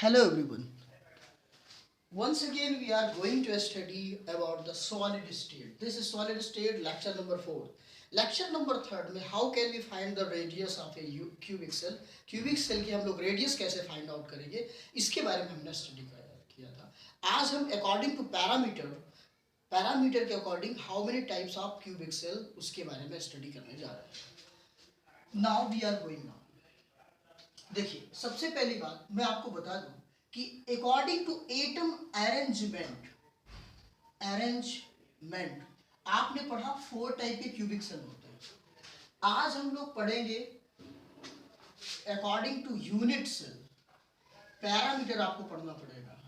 Hello everyone. Once again we are going to study about the solid state. This is solid state lecture number 4. Lecture number 3 में how can we find the radius of a cubic cell. Cubic cell की हम लोग radius कैसे find out करेंगे इसके बारे में हमने स्टडी किया था. आज हम according to पैरामीटर के according how many types of cubic cell उसके बारे में स्टडी करने जा रहे हैं. Now we are going now. देखिए सबसे पहली बात मैं आपको बता दूं कि अकॉर्डिंग टू एटम अरेंजमेंट आपने पढ़ा 4 टाइप के क्यूबिक सेल होते हैं. आज हम लोग पढ़ेंगे according to unit cell. Parameter आपको पढ़ना पड़ेगा.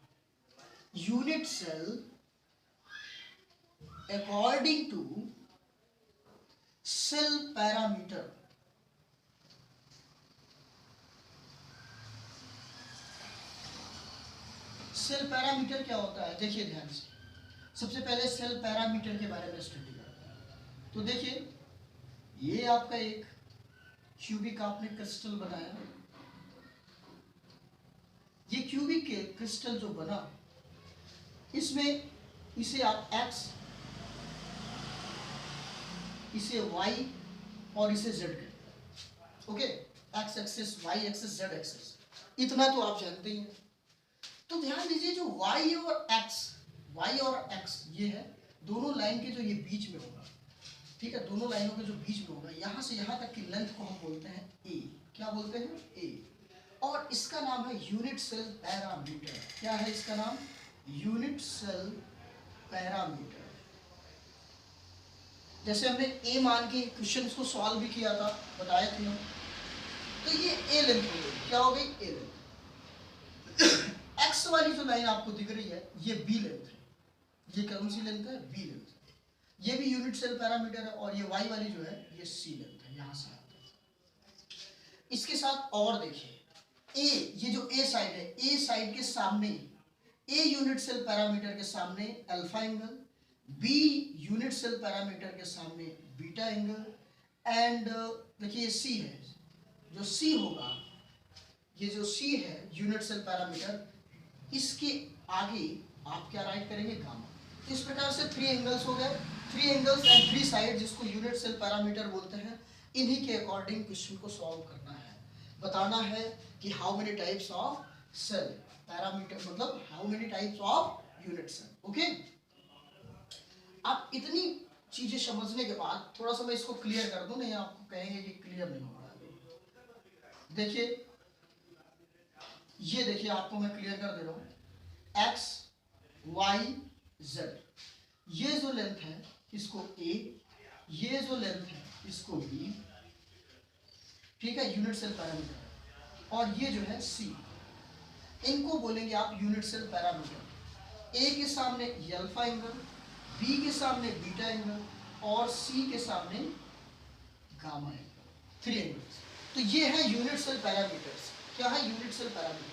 Unit cell according to cell parameter. Cell parameter क्या होता है देखिए ध्यान से. सबसे पहले सेल पैरामीटर के बारे में स्टडी करते हैं. तो देखिए ये आपका एक क्यूबिक आपने क्रिस्टल बनाया. ये क्यूबिक के क्रिस्टल जो बना इसमें इसे आप x, इसे y और इसे z कहते हैं. Okay, x axis, y axis, z axis, इतना तो आप जानते ही हैं. तो ध्यान दीजिए जो y और x ये है दोनों लाइन के जो ये बीच में होगा. ठीक है, दोनों लाइनों के जो बीच में होगा यहां से यहां तक की लेंथ को हम बोलते हैं a. क्या बोलते हैं? a. और इसका नाम है यूनिट सेल पैरामीटर. क्या है इसका नाम? Unit cell parameter. जैसे हमने a मान के क्वेश्चन को सॉल्व भी किया था, बताया थी हम. तो ये a लेंथ हो गई. क्या हो गई? a length. x वाली जो लाइन आपको दिख रही है ये b लेंथ है. ये कौन सी लेंथ है? b length. ये भी यूनिट सेल पैरामीटर है. और ये y वाली जो है ये c लेंथ है. यहां से आता है. इसके साथ और देखिए a, ये जो a साइड है, a साइड के सामने a यूनिट सेल पैरामीटर के सामने alpha angle, b unit cell parameter के सामने बीटा एंगल, एंड देखिए c है. जो c होगा, ये जो c है यूनिट सेल पैरामीटर, इसके आगे आप क्या राइट करेंगे? गामा. इस प्रकार से 3 एंगल्स हो गए. 3 एंगल्स एंड 3 साइड जिसको यूनिट सेल पैरामीटर बोलते हैं. इन्हीं के अकॉर्डिंग क्वेश्चन को सॉल्व करना है. बताना है कि how many types of cell parameter, मतलब how many types of unit cell. Okay, आप इतनी चीजें समझने के बाद थोड़ा सा मैं इसको क्लियर कर दूं, नहीं आपको कहेंगे कि क्लियर नहीं हो रहा है. देखिए ये देखिए आपको मैं क्लियर कर दे रहा हूं. x y z, ये जो लेंथ है इसको a, ये जो लेंथ है इसको b. ठीक है, यूनिट सेल पैरामीटर. और ये जो है c, इनको बोलेंगे आप यूनिट सेल पैरामीटर. a के सामने अल्फा एंगल, b के सामने बीटा एंगल और c के सामने गामा एंगल. 3 एंगल्स. तो ये है यूनिट सेल पैरामीटर्स. क्या है? Unit cell parameter.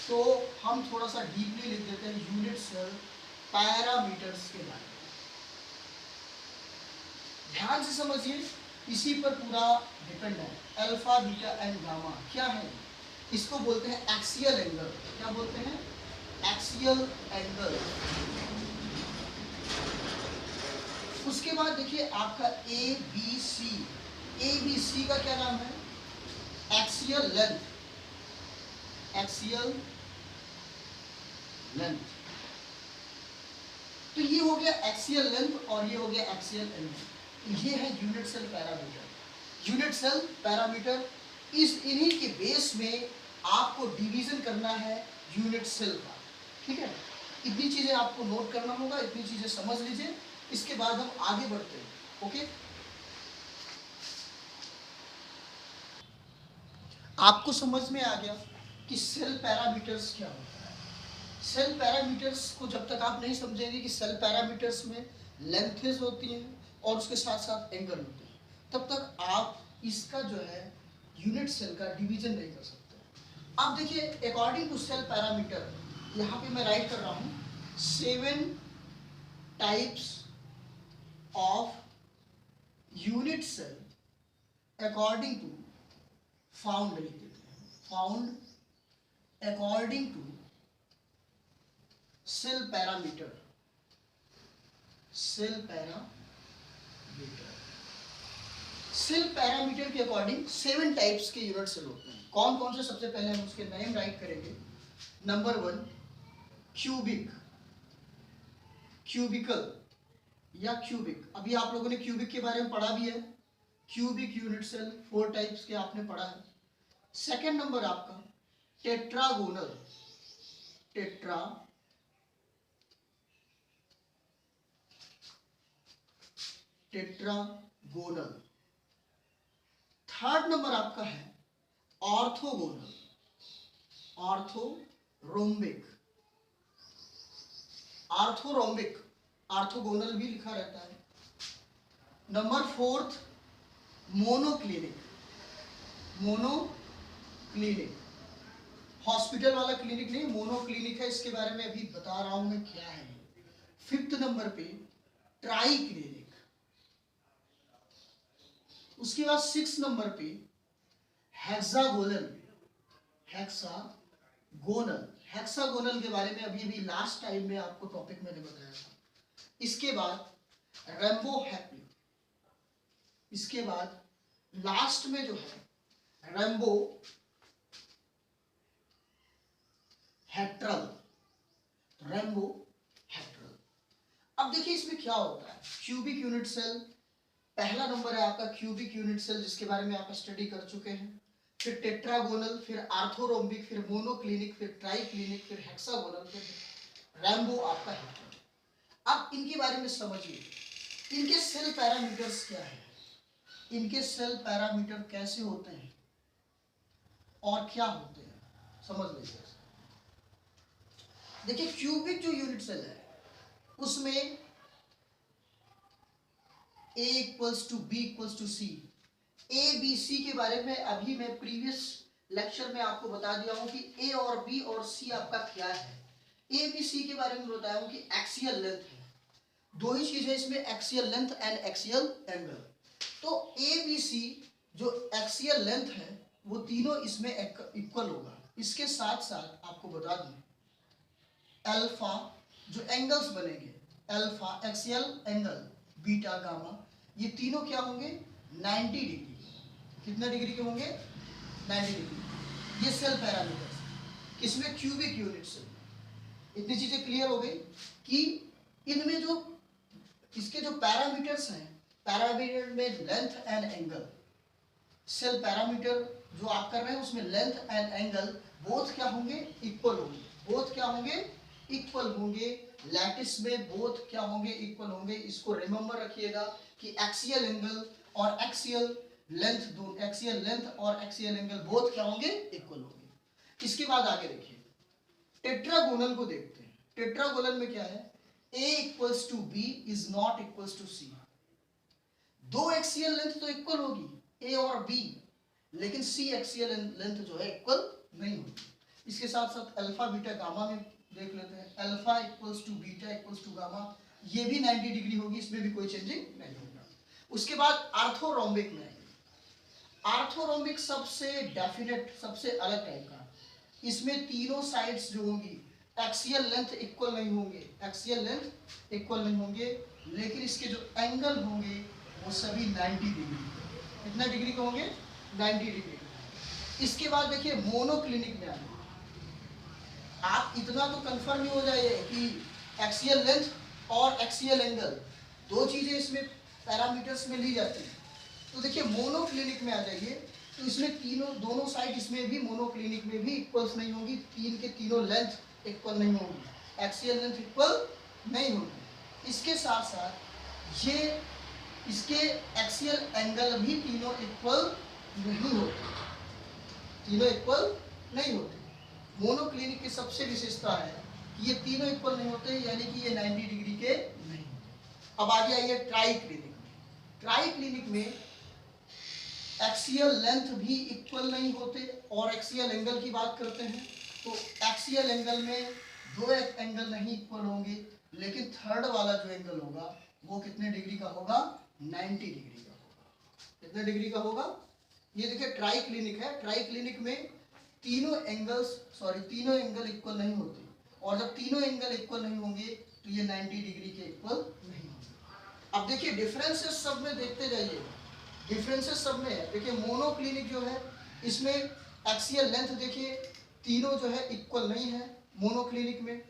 तो हम थोड़ा सा डीपली लिख देते हैं यूनिट सेल पैरामीटर्स के बारे में. ध्यान से समझिए, इसी पर पूरा डिपेंड है. अल्फा, बीटा एंड गामा क्या है? इसको बोलते हैं एक्सियल एंगल. क्या बोलते हैं? Axial angle. उसके बाद देखिए आपका ए बी सी का क्या नाम है? Axial length. Axial length. तो ये हो गया एक्सियल लेंथ और ये हो गया एक्सियल एंगल. ये है unit cell parameter. Unit cell parameter, इस इन्हीं के बेस में आपको डिवीजन करना है यूनिट सेल का. ठीक है, इतनी चीजें आपको नोट करना होगा, इतनी चीजें समझ लीजिए. इसके बाद हम आगे बढ़ते हैं. ओके, आपको समझ में आ गया कि सेल पैरामीटर्स क्या होता है. सेल पैरामीटर्स को जब तक आप नहीं समझेंगे कि सेल पैरामीटर्स में लेंथेस होती हैं और उसके साथ साथ एंगल होते हैं, तब तक आप इसका जो है यूनिट सेल का डिवीजन नहीं कर सकते. अब देखिए अकॉर्डिंग टू सेल पैरामीटर, यहाँ पे मैं राइट कर रहा हूँ 7 types of unit cell according to found लिख देते हैं. Found according to cell parameter, cell parameter, cell parameter के अकॉर्डिंग 7 टाइप्स के यूनिट सेल होते हैं। कौन कौन से, सबसे पहले हम उसके नेम राइट करेंगे। नंबर 1 क्यूबिक, क्यूबिकल या क्यूबिक। अभी आप लोगों ने क्यूबिक के बारे में पढ़ा भी है। क्यूबिक यूनिट सेल 4 टाइप्स के आपने पढ़ा है। सेकंड नंबर आपका टेट्रागोनल, टेट्रागोनल। थर्ड नंबर आपका है ऑर्थोगोनल, ऑर्थोरोम्बिक, आर्थोरोम्बिक, आर्थोगोनल भी लिखा रहता है। नंबर 4 मोनोक्लिनिक, मोनोक्लिनिक, हॉस्पिटल वाला क्लिनिक नहीं, मोनोक्लिनिक है, इसके बारे में अभी बता रहा हूं मैं क्या है। 5th नंबर पे ट्राई क्लिनिक। उसके बाद 6th नंबर पे हेक्सागोनल, हेक्सागोनल, हेक्सागोनल के बारे में अभी लास्ट टाइम में आपको टॉपिक मैंने बताया था। इसके बाद रेम्बो हैप्ली, इसके बाद लास्ट में जो है रेम्बो हेट्रल, रेम्बो हेट्रल। अब देखिए इसमें क्या होता है। क्यूबिक यूनिट सेल पहला नंबर है आपका, क्यूबिक यूनिट सेल जिसके बारे में आप स्टडी कर चुके हैं। फिर टेट्रागोनल, फिर आर्थोरोम्बिक, फिर मोनोक्लिनिक, फिर ट्राइक्लिनिक, फिर हेक्सागोनल, फिर रैम्बो आपका हेट्रल। अब इनके बारे में समझिए, इनके सेल पैरामीटर्स क्या है, इनके सेल पैरामीटर कैसे होते हैं और क्या होते हैं, समझ लीजिए। देखिए क्यूबिक जो यूनिट सेल है उसमें A equals to B equals to C, A B C के बारे में अभी मैं प्रीवियस लेक्चर में आपको बता दिया हूं कि ए और बी और सी आपका क्या है। ए बी सी के बारे में बताया हूं कि एक्सियल लेंथ है, दो ही चीज है इसमें, axial length and axial angle. तो ए बी सी जो एक्सियल लेंथ है वो तीनों इसमें इक्वल होगा। इसके साथ साथ आपको बता दूं अल्फा जो एंगल्स बनेंगे, alpha axial angle, beta gamma, ये तीनों क्या होंगे 90 डिग्री। कितने डिग्री के होंगे 90 डिग्री। ये सेल पैरामीटर्स किसमें, क्यूबिक यूनिट से। इतनी चीजें क्लियर हो गई कि इनमें जो इसके जो पैरामीटर्स हैं, पैरामीटर में length and angle, cell parameter जो आप कर रहे हैं उसमें लेंथ एंड एंगल बोथ क्या होंगे, इक्वल होंगे। बोथ क्या होंगे, इक्वल होंगे। लैटिस में बोथ क्या होंगे, इक्वल होंगे। इसको रिमेंबर रखिएगा कि एक्सियल एंगल और एक्सियल लेंथ, दो एक्सियल लेंथ और एक्सियल एंगल बोथ क्या होंगे, इक्वल होंगे। इसके बाद आगे देखिए टेट्रागोनल को देखते हैं। टेट्रागोनल में क्या है, A equals to B is not equals to C. दो एक्सियल लेंथ तो इक्वल होगी A और B, लेकिन C एक्सियल लेंथ जो है इक्वल नहीं होगी। इसके साथ साथ अल्फा बीटा गामा में देख लेते हैं। Alpha equals to beta equals to gamma, ये भी 90 डिग्री होगी, इसमें भी कोई चेंजिंग नहीं होगा। उसके बाद आर्थोरोम्बिक में, आर्थोरोम्बिक सबसे डेफिनेट, सबसे अलग टाइप का। इसमें तीनों साइड्स जो होंगी एक्सियल लेंथ इक्वल नहीं होंगे, एक्सियल लेंथ इक्वल नहीं होंगे, लेकिन इसके जो एंगल होंगे वो सभी 90 डिग्री। कितना डिग्री के होंगे, 90 डिग्री। इसके बाद देखिए मोनोक्लिनिक में आए, आप इतना तो कंफर्म ही हो जाइए कि एक्सियल लेंथ और एक्सियल एंगल दो चीजें इसमें पैरामीटर्स में ली जाती हैं। तो देखिए मोनोक्लिनिक में आ जाइए, तो इसमें तीनों दोनों साइड इसमें भी मोनोक्लिनिक में भी इक्वल्स नहीं होंगी, तीन के तीनों लेंथ इक्वल नहीं होंगी, एक्सियल लेंथ इक्वल नहीं होगी। इसके साथ साथ ये इसके एक्सियल एंगल भी तीनों इक्वल नहीं होते, तीनों इक्वल नहीं होते। मोनोक्लिनिक की सबसे विशेषता है कि ये तीनों इक्वल नहीं होते, यानी कि ये 90 डिग्री के नहीं होते। अब आगे आइए ट्राई क्लिनिक में। ट्राई क्लिनिक में एक्सियल लेंथ भी इक्वल नहीं होते और एक्सियल एंगल की बात करते हैं तो एक्सियल एंगल में दो एंगल नहीं इक्वल होंगे, लेकिन थर्ड वाला जो एंगल होगा वो कितने डिग्री का होगा, 90 डिग्री का होगा। कितने डिग्री का होगा, ये देखिए ट्राई क्लिनिक है। ट्राई क्लिनिक में तीनों एंगल इक्वल नहीं होते और जब तीनों एंगल इक्वल नहीं होंगे तो ये 90 डिग्री के इक्वल नहीं होंगे। अब देखिए डिफरेंसेस सब में देखते जाइए, डिफरेंसेस सब में है। देखिए मोनोक्लिनिक जो है इसमें एक्सियल लेंथ देखिए तीनों जो है इक्वल नहीं है मोनोक्लिनिक में।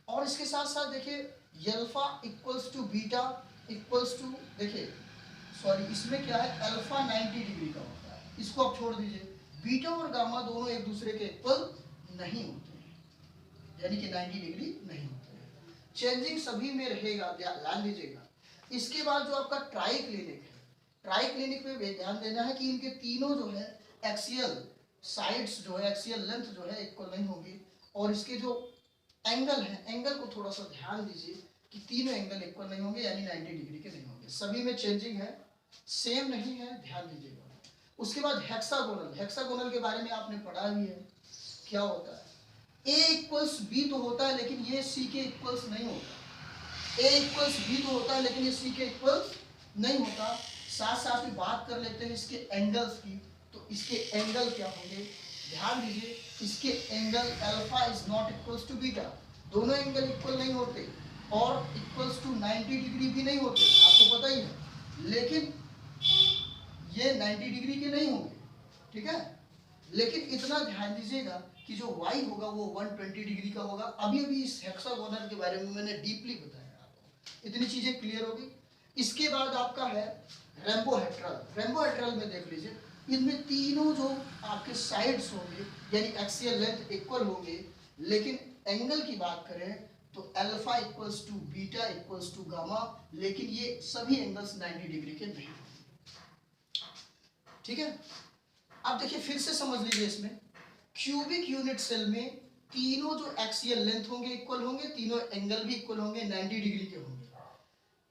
और इसके साथ साथ देखिए alpha equals to beta equals to, देखिए सॉरी इसमें क्या है अल्फा 90 डिग्री का होता है, इसको आप छोड़ दीजिए। बीटा और गामा दोनों एक दूसरे के इक्वल नहीं होते हैं, यानी कि 90 डिग्री नहीं होते हैं। चेंजिंग सभी में रहेगा, ध्यान दीजिएगा। इसके बाद जो आपका ट्राई क्लिनिक है, ट्राई क्लिनिक में भी ध्यान देना है कि इनके तीनों जो है एक्सियल साइड्स जो है एक्सियल लेंथ जो है इक्वल नहीं होगी। और इसके जो एंगल है, एंगल को थोड़ा सा ध्यान दीजिए कि तीनों एंगल इक्वल नहीं होंगे, यानी 90 डिग्री के नहीं होंगे। सभी में चेंजिंग है, सेम नहीं है, ध्यान दीजिएगा। उसके बाद हेक्सागोनल, हेक्सागोनल के बारे में आपने पढ़ा भी है क्या होता है। ए इक्वल्स बी तो होता है लेकिन ये सी के इक्वल्स नहीं होता। ए इक्वल्स बी तो होता है लेकिन ये सी के इक्वल्स नहीं होता। साथ साथ में बात कर लेते हैं इसके एंगल्स की, तो इसके एंगल क्या होंगे, ध्यान दीजिए। इसके angle alpha is not equals to beta, दोनों एंगल इक्वल नहीं होते और इक्वल्स टू 90 डिग्री भी नहीं होते, आपको पता ही है। लेकिन ये 90 डिग्री के नहीं होंगे, ठीक है। लेकिन इतना ध्यान दीजिएगा कि जो y होगा वो 120 डिग्री का होगा। अभी अभी इस हेक्सागोनल के बारे में मैंने डीपली बताया आपको, इतनी चीजें क्लियर होगी। इसके बाद आपका है रेम्बोहेड्रल। रेम्बोहेड्रल में देख लीजिए, इनमें तीनों जो आपके साइड्स होंगे यानी एक्सियल लेंथ इक्वल होंगे, लेकिन एंगल की बात करें तो alpha equals to beta equals to gamma, लेकिन ये सभी एंगल्स 90 डिग्री के नहीं होंगे, ठीक है। अब देखिए फिर से समझ लीजिए, इसमें क्यूबिक यूनिट सेल में तीनों जो एक्सियल लेंथ होंगे इक्वल होंगे, तीनों एंगल भी इक्वल होंगे, 90 डिग्री के होंगे।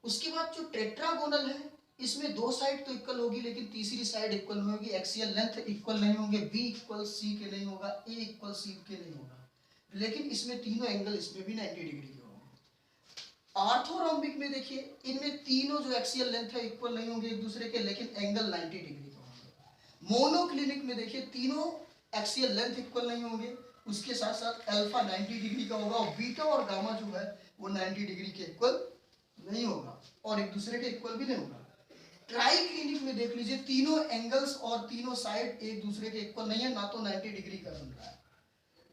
उसके बाद जो टेट्रागोनल है इसमें दो साइड तो इक्वल होगी लेकिन तीसरी साइड इक्वल नहीं होगी, एक्सियल लेंथ इक्वल नहीं होंगे, बी इक्वल सी के नहीं होगा, ए इक्वल सी के नहीं होगा, लेकिन इसमें तीनों एंगल इसमें भी 90 डिग्री के होंगे। आर्थोरोम्बिक में देखिए इनमें तीनों जो एक्सियल लेंथ है इक्वल नहीं होंगे एक दूसरे के, लेकिन एंगल 90 डिग्री के होंगे। मोनोक्लिनिक में देखिए तीनों एक्सियल लेंथ इक्वल नहीं होंगे, उसके साथ साथ अल्फा 90 डिग्री का होगा और बीटा और गामा जो है वो 90 डिग्री के इक्वल नहीं होगा और एक दूसरे के इक्वल भी नहीं होगा। ट्राई क्लिनिक में देख लीजिए तीनों एंगल्स और तीनों साइड एक दूसरे के इक्वल नहीं है, ना तो 90 डिग्री का बन रहा है।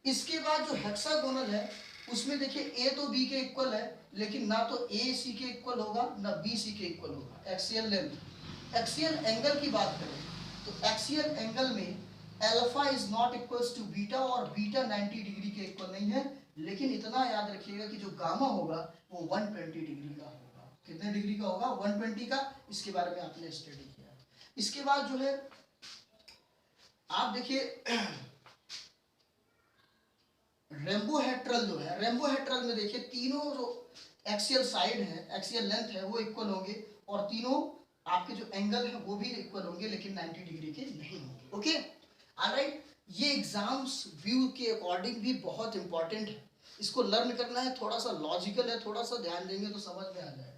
इसके बाद जो हेक्सागोनल है उसमें देखिए ए तो बी के इक्वल है, लेकिन ना तो ए सी के इक्वल होगा ना बी सी के इक्वल होगा। एक्सियल लेंथ, एक्सियल एंगल की बात करें तो एक्सियल एंगल में alpha is not equals to beta और बीटा 90 डिग्री के इक्वल नहीं है, लेकिन इतना याद रखिएगा कि जो गामा होगा वो 120 डिग्री का होगा। कितने डिग्री का होगा, 120 का। इसके बारे में आपने स्टडी किया। इसके बाद जो है आप देखिए रेम्बोहेड्रल जो है, रेम्बोहेड्रल में देखिए तीनों जो एक्सियल साइड है एक्सियल लेंथ है वो इक्वल होंगे और तीनों आपके जो एंगल है वो भी इक्वल होंगे, लेकिन 90 डिग्री के नहीं होंगे। ओके ऑलराइट, ये एग्जाम्स व्यू के अकॉर्डिंग भी बहुत इंपॉर्टेंट है, इसको लर्न करना है, थोड़ा सा लॉजिकल है, थोड़ा सा ध्यान देंगे तो समझ में आ जाएगा।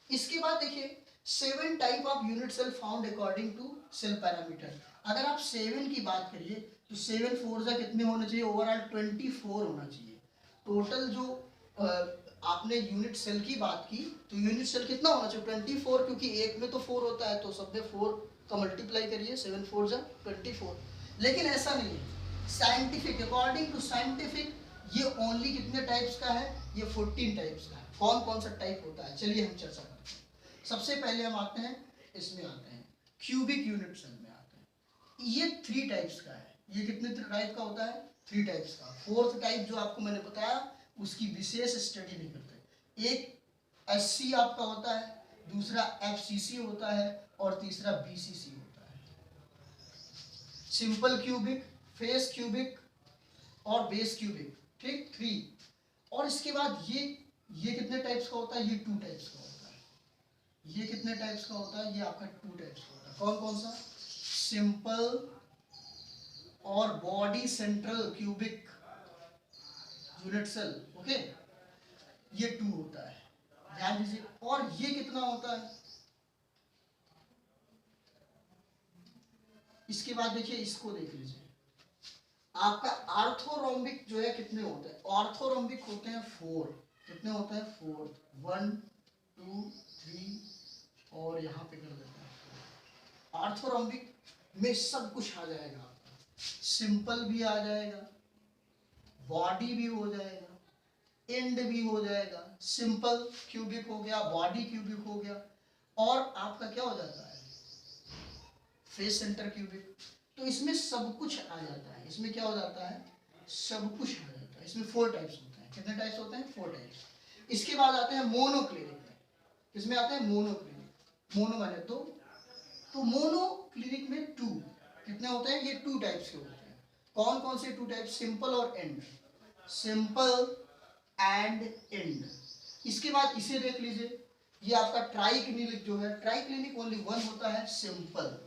इसके बाद देखिए 7 type of unit cell found according to cell parameter. अगर आप 7 की बात करिए तो 7 4 जा कितने होने चाहिए, ओवरऑल 24 होना चाहिए। टोटल जो आपने यूनिट सेल की बात की तो यूनिट सेल कितना होना चाहिए 24, क्योंकि एक में तो 4 होता है तो सब में 4 का मल्टीप्लाई करिए, 7 4 जा 24। लेकिन ऐसा नहीं है, साइंटिफिक अकॉर्डिंग टू साइंटिफिक ये ओनली कितने टाइप्स का है, ये 14 टाइप्स का है। कौन कौन सा टाइप होता है चलिए हम चर्चा करते हैं। सबसे पहले हम आते हैं इसमें आते हैं क्यूबिक यूनिट सेल में आते हैं। ये 3 टाइप्स का है। ये कितने टाइप का होता है, 3 टाइप्स का। फोर्थ टाइप जो आपको मैंने बताया उसकी विशेष स्टडी नहीं करते। एक एससी आपका होता है, दूसरा एफसीसी होता है और तीसरा बीसीसी होता है। सिंपल क्यूबिक, फेस क्यूबिक और बेस क्यूबिक, ठीक 3। और इसके बाद ये कितने टाइप्स का होता है, ये 2 टाइप्स का होता है। ये कितने टाइप्स का होता है, ये आपका 2 टाइप्स का होता है। कौन कौन सा, सिंपल और body central cubic unit cell. Okay ये 2 होता है, ध्यान दीजिए। और ये कितना होता है, इसके बाद देखिए इसको देख लीजिए, आपका आर्थोरोम्बिक जो है कितने होते हैं? ऑर्थोरोम्बिक होते हैं 4। कितने होते हैं? 4। 1 2 3 और यहाँ पे कर देते हैं। आर्थोरोम्बिक में सब कुछ आ जाएगा आपका, सिंपल भी आ जाएगा, बॉडी भी हो जाएगा, एंड भी हो जाएगा। सिंपल क्यूबिक हो गया, बॉडी क्यूबिक हो गया, और आपका क्या हो जाता है? Face centre cubic. तो इसमें सब कुछ आ जाता है। इसमें क्या हो जाता है? सब कुछ आ जाता है। इसमें 4 टाइप्स होते हैं। कितने टाइप्स होते हैं? 4 टाइप्स। इसके बाद आते हैं मोनोक्लिनिक में। किसमें आते हैं? मोनोक्लिनिक। मोनो माने तो मोनोक्लिनिक में 2 कितने होते हैं? ये 2 टाइप्स के होते हैं। कौन कौन से 2 टाइप्स? सिंपल और एंड। Simple and and. इसके बाद इसे देख लीजिए, ये आपका ट्राई क्लिनिक जो है, ट्राई क्लिनिक ओनली 1 होता है, सिंपल।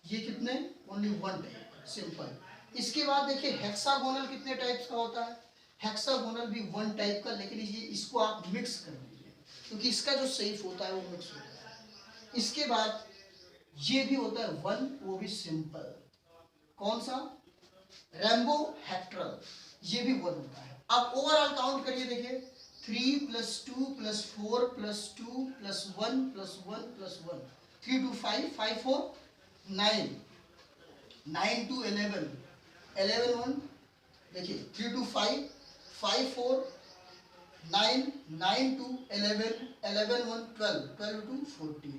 ये कितने? Only 1 type, simple. इसके बाद देखिए हेक्सागोनल कितने टाइप्स का होता है? हेक्सागोनल भी 1 टाइप का, लेकिन ये इसको आप मिक्स कर दीजिए क्योंकि इसका जो सेफ होता है वो मिक्स होता है। इसके बाद ये भी होता है 1, वो भी सिंपल। कौन सा? रैम्बो हेक्ट्रल, ये भी 1 होता है। अब ओवरऑल काउंट करिए, देखिए 3 + 2 + 4 + 2 + 1 + 1 + 1, 3 2 5 5 4 9, 9 2 11, 11 1, देखिए 3 2 5 5 4 9, 9 2 11, 11 1 12, 12 2 14।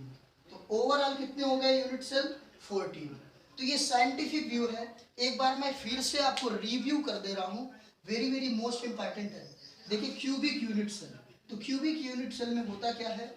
तो ओवरऑल कितने हो गए यूनिट सेल? 14। तो ये साइंटिफिक व्यू है। एक बार मैं फिर से आपको रिव्यू कर दे रहा हूँ, वेरी वेरी मोस्ट इंपॉर्टेंट है। देखिए क्यूबिक यूनिट सेल, तो क्यूबिक यूनिट सेल में होता क्या है?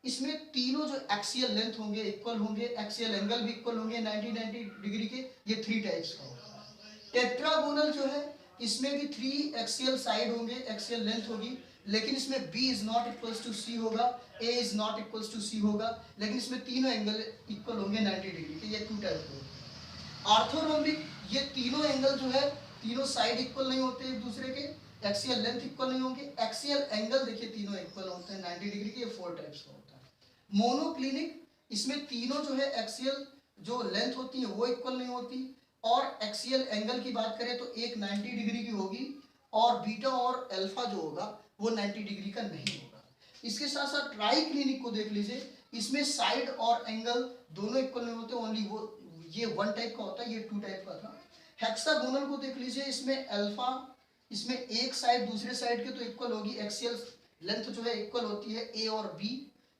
इसमें तीनों जो एक्सियल लेंथ होंगे इक्वल होंगे, एक्सियल एंगल भी इक्वल होंगे 90 डिग्री के। ये 3 टाइप्स का होगा। टेट्रागोनल जो है, इसमें भी 3 एक्सियल साइड होंगे, एक्सियल लेंथ होगी, लेकिन इसमें B is not equals to C होगा, A is not equals to C होगा, लेकिन इसमें तीनों एंगल इक्वल होंगे 90 डिग्री के। ये 2 टाइप के होते हैं। आर्थोरोम्बिक, ये तीनों एंगल जो है, तीनों साइड इक्वल नहीं होते एक दूसरे के, एक्सियल लेंथ इक्वल नहीं होंगे, एक्सियल एंगल देखिए तीनों इक्वल होते हैं 90 डिग्री के। ये 4 टाइप्स का होता है। मोनोक्लिनिक, इसमें तीनों जो है एक्सियल जो लेंथ होती है वो इक्वल नहीं होती, और एक्सियल एंगल की बात करें तो एक 90 डिग्री की होगी, और बीटा और अल्फा जो होगा वो 90 डिग्री का नहीं होगा। इसके साथ साथ ट्राई क्लिनिक को देख लीजिए, इसमें साइड और एंगल दोनों इक्वल नहीं होते, ओनली वो ये 1 टाइप का होता है, ये 2 टाइप का था। हेक्सागोनल को देख लीजिए, इसमें अल्फा, इसमें एक साइड दूसरे साइड के तो इक्वल होगी, एक्सियल लेंथ जो है इक्वल होती है A और B,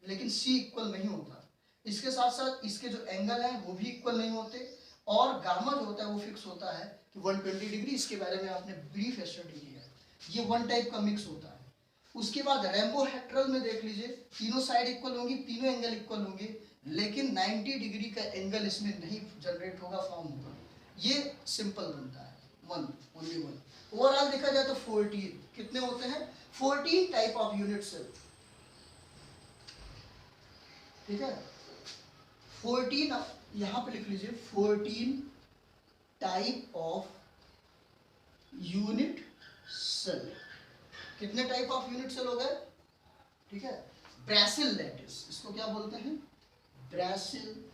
लेकिन C इक्वल नहीं होता। इसके साथ साथ इसके जो एंगल है वो भी इक्वल नहीं होते, और गामा जो होता है वो फिक्स होता है कि 120 डिग्री। इसके बारे में आपने ब्रीफ स्टडी किया है। ये 1 टाइप का मिक्स होता है। उसके बाद रैम्बो हेक्ट्रल में देख लीजिए, तीनों साइड इक्वल होंगी, तीनों एंगल इक्वल होंगे, लेकिन 90 डिग्री का एंगल इसमें नहीं जनरेट होगा, फॉर्म होगा। ये सिंपल बनता है, 1, ओनली 1। ओवरऑल देखा जाए तो 14 कितने होते हैं? 14 टाइप ऑफ यूनिट सेल, ठीक है। 14 यहां पे लिख लीजिए, 14 टाइप ऑफ यूनिट सेल। कितने टाइप ऑफ यूनिट सेल हो गए? ठीक है। ब्रासिल लैटिस, इसको क्या बोलते हैं? ब्रासिल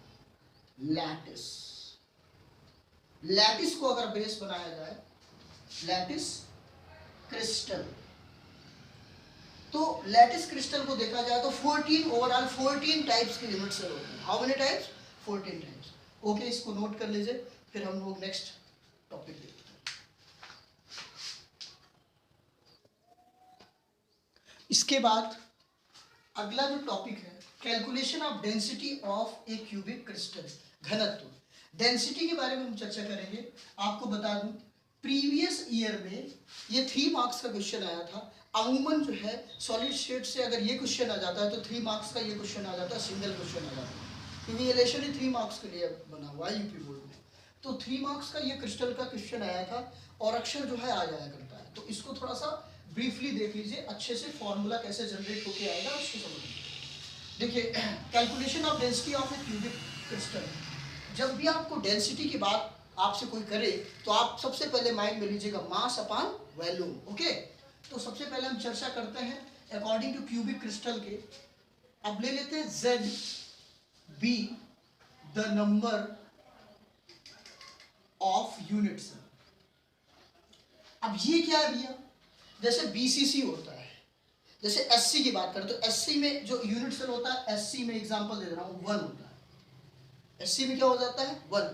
लैटिस। लैटिस को अगर बेस बनाया जाए, लैटिस क्रिस्टल, तो लैटिस क्रिस्टल को देखा जाए तो 14 ओवरऑल 14 टाइप्स के यूनिट सेल होते हैं। How many types? 14 types. Okay, इसको नोट कर लीजिए, फिर हम लोग नेक्स्ट टॉपिक देखते हैं। इसके बाद अगला जो टॉपिक है, calculation of density of A cubic crystal, घनत्व। डेंसिटी के बारे में हम चर्चा करेंगे। आपको बता दूं, प्रीवियस ईयर में ये 3 मार्क्स का क्वेश्चन आया था। अमूमन जो है सॉलिड स्टेट से अगर ये क्वेश्चन आ जाता है तो 3 मार्क्स का ये क्वेश्चन आ जाता है, सिंगल क्वेश्चन आ जाता है, क्योंकि ये लेशन ही 3 मार्क्स के लिए बना हुआ है यूपी बोर्ड में। तो 3 मार्क्स का ये क्रिस्टल का क्वेश्चन आया था, और अक्षर जो है आ जाया करता है। तो इसको थोड़ा सा ब्रीफली देख लीजिए, अच्छे से फॉर्मूला कैसे जनरेट होके आएगा उसको समझिए। देखिए, calculation of density of A cubic crystal. जब भी आपको डेंसिटी की बात आपसे कोई करे तो आप सबसे पहले माइंड में लीजिएगा मास अपॉन वॉल्यूम। ओके, तो सबसे पहले हम चर्चा करते हैं अकॉर्डिंग टू क्यूबिक क्रिस्टल के। अब ले लेते हैं Z B the number of unit cell. अब ये क्या है भैया, जैसे बीसीसी होता है, जैसे एससी की बात करें तो एससी में जो यूनिट सेल होता है, एससी में एग्जांपल दे रहा हूँ 1 होता है, एससी में क्या हो जाता है 1।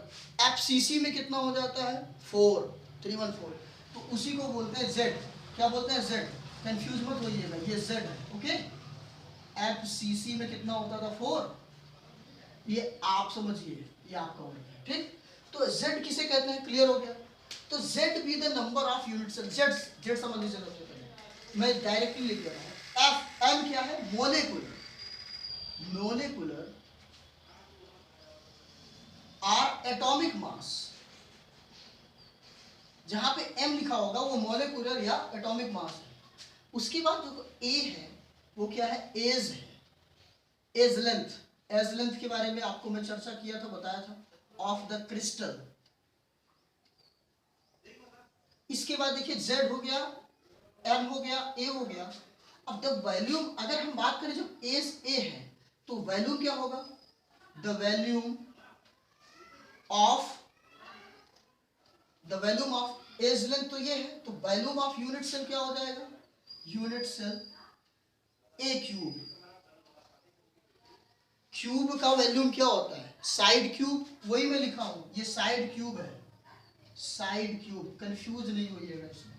एफसीसी में कितना हो जाता है 4, 314। तो उसी को बोलते हैं जेड, क्या बोलते हैं जेड, कंफ्यूज मत होइएगा, ये जेड है, ओके। एफसीसी में कितना होता था 4, ये आप समझिए, ये आपका वर्ग है, ठीक। तो जेड किसे कहते हैं, क्लियर हो गया। तो Z B the number of unit cell, Z Z समझ लीजिए सबसे पहले, मैं डायरेक्टली लिख दे रहा हूँ। एफ एम क्या है, molecular, molecular or atomic mass, जहां पे एम लिखा होगा वो मोलेकुलर या एटॉमिक मास है। उसके बाद जो ए है वो क्या है, एज है, एज लेंथ, एज लेंथ के बारे में आपको मैं चर्चा किया था, बताया था, ऑफ द क्रिस्टल। इसके बाद देखिए जेड हो गया, एम हो गया, ए हो गया। अब द वैल्यूम, अगर हम बात करें जब एज ए है तो वैल्यूम क्या होगा, the volume of, the volume of edge length तो ये है, तो वैल्यूम ऑफ यूनिट सेल क्या हो जाएगा, यूनिट सेल ए क्यूब। क्यूब का वैल्यूम क्या होता है, साइड क्यूब, वही मैं लिखा हूं, ये साइड क्यूब है, साइड क्यूब, कंफ्यूज नहीं होइएगा इसमें।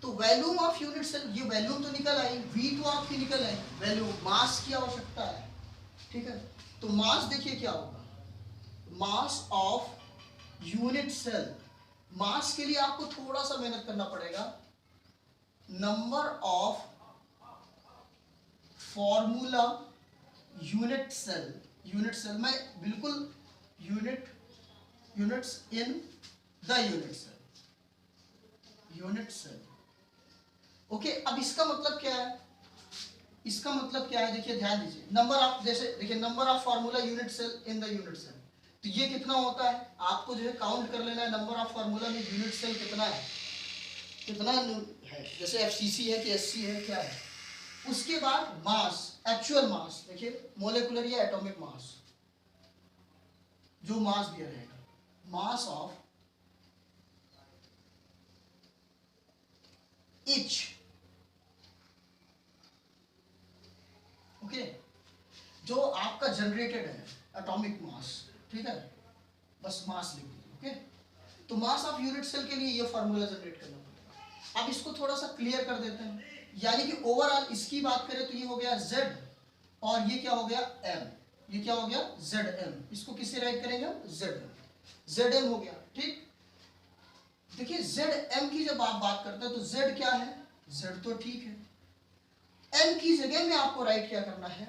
तो वैल्यूम ऑफ यूनिट सेल, ये वैल्यूम तो निकल आई, वी तो आपकी निकल आई, वैल्यूम, मास की आवश्यकता है, ठीक है। तो मास देखिए क्या होगा, mass of unit cell, mass के लिए आपको थोड़ा सा मेहनत करना पड़ेगा, number of formula unit cell, unit cell में बिल्कुल units in the unit cell, unit cell, okay. अब इसका मतलब क्या है, इसका मतलब क्या है, देखिए ध्यान दीजिए, नंबर ऑफ, जैसे देखिए number of formula unit cell in the unit cell, तो ये कितना होता है, आपको जो है काउंट कर लेना है, नंबर ऑफ फार्मूला में यूनिट सेल कितना है, कितना है, जैसे एफसीसी है कि एससी है, क्या है। उसके बाद मास, एक्चुअल मास, देखिए मोलेकुलर या एटॉमिक मास, जो मास दिया रहेगा, मास ऑफ ईच, ओके, जो आपका जनरेटेड है एटॉमिक मास, ठीक है, बस मास लिख दीजिए, ओके। तो मास ऑफ यूनिट सेल के लिए ये फार्मूला जनरेट करना पड़ेगा। अब इसको थोड़ा सा क्लियर कर देते हैं, यानी कि ओवरऑल इसकी बात करें तो ये हो गया z, और ये क्या हो गया m, ये क्या हो गया zm, इसको किससे राइट करेंगे हम, zm हो गया, ठीक। देखिए zm की जब आप बात करते हैं तो z क्या है, z तो ठीक है, m की जगह में आपको राइट क्या करना है,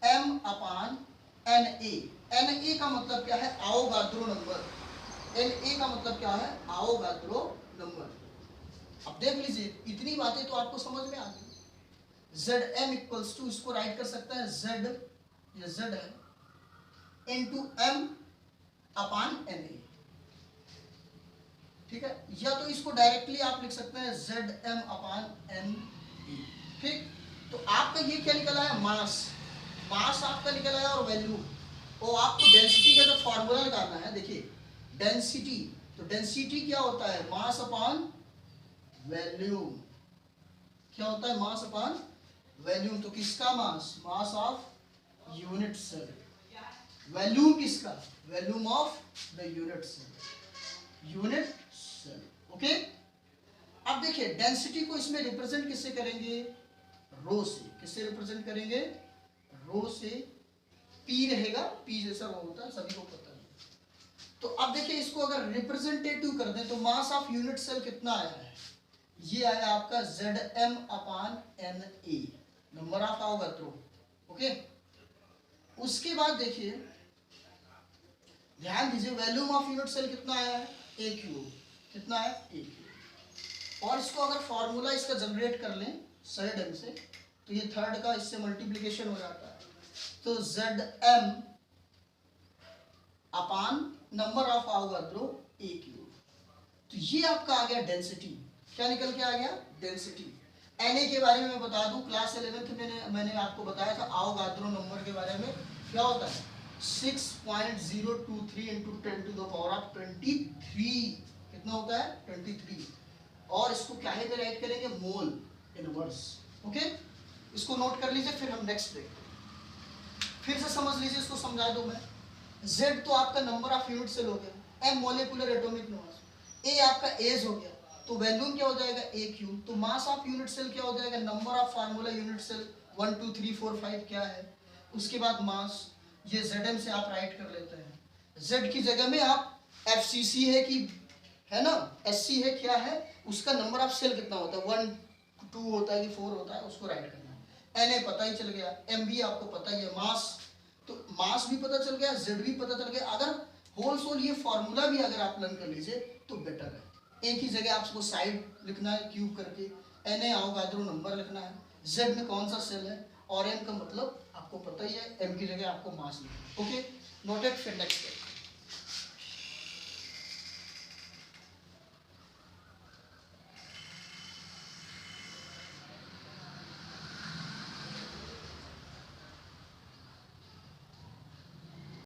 m अपान Na का मतलब क्या है, आवोगाद्रो नंबर, Na का मतलब क्या है, आवोगाद्रो नंबर। अब देख लीजिए, इतनी बातें तो आपको समझ में आ गई। Zm इक्वल्स टू, इसको राइट कर सकते हैं Z, ये Z है, इनटू m अपान Na, ठीक है, या तो इसको डायरेक्टली आप लिख सकते हैं Zm अपान Na, ठीक। तो आपका ये क्या निकला है, मास, मास आपका निकला है, और वैल्यू, और आपको डेंसिटी का जो फॉर्मूला निकालना है, देखिए डेंसिटी, तो डेंसिटी क्या होता है, मास अपान वैल्यूम, क्या होता है, मास अपान वैल्यूम। तो किसका mass, mass of unit cell, volume किसका, volume of the unit cell, unit cell, okay. अब देखिए डेंसिटी को इसमें रिप्रेजेंट किससे करेंगे, रो से, किससे रिप्रेजेंट करेंगे, रो से, पी रहेगा, पी जैसा वो होता है, सभी को पता है। तो अब देखिए इसको अगर रिप्रेजेंटेटिव कर दें तो मास ऑफ यूनिट सेल कितना आया है, ये आया आपका Zm upon Na, number of Avogadro, okay. उसके बाद देखिए ध्यान दीजिए, वैल्यूम ऑफ यूनिट सेल कितना आया है, A क्यूब, कितना है, A क्यूब। और इसको अगर फॉर्मूला इसका जनरेट कर लें सही ढंग से, तो ये थर्ड का इससे मल्टीप्लिकेशन हो जाता है, तो Zm upon number of Avogadro A cube. तो ये आपका आ गया डेंसिटी, क्या निकल के आ गया, डेंसिटी। Na के बारे में मैं बता दूं, क्लास 11th में मैंने आपको बताया था आवोगाद्रो नंबर के बारे में, क्या होता है, 6.023 इंटू 10⁻23 कितना होता है 23, और इसको क्या है राइट करेंगे मोल इनवर्स। ओके, इसको नोट कर लीजिए, फिर हम नेक्स्ट देखते। फिर से समझ लीजिए, इसको समझा दूं मैं। Z तो आपका नंबर ऑफ यूनिट सेल हो गया, M molecular atomic mass, A आपका एज हो गया, तो वैल्यूम क्या हो जाएगा A क्यूब। तो मास ऑफ यूनिट सेल क्या हो जाएगा, number of formula unit cell 1 2 3 4 5 क्या है, उसके बाद मास, ये Zm से आप राइट कर लेते हैं। Z की जगह में आप FCC है कि है ना, SC है, क्या है उसका नंबर ऑफ सेल कितना होता है, 1 2 होता है कि 4 होता है, उसको राइट करना है। Na पता ही चल गया, M भी आपको पता ही है, मास, तो मास भी पता चल गया, Z भी पता चल गया। अगर होल सोल ये फॉर्मूला भी अगर आप लर्न कर लीजिए तो बेटर है। एक ही जगह आपको साइड लिखना है क्यूब करके, Na आवोगाद्रो नंबर लिखना है, Z में कौन सा सेल है, और M का मतलब आपको पता ही है, M की जगह आपको मास लिखना है। Okay, noted. फिर नेक्स्ट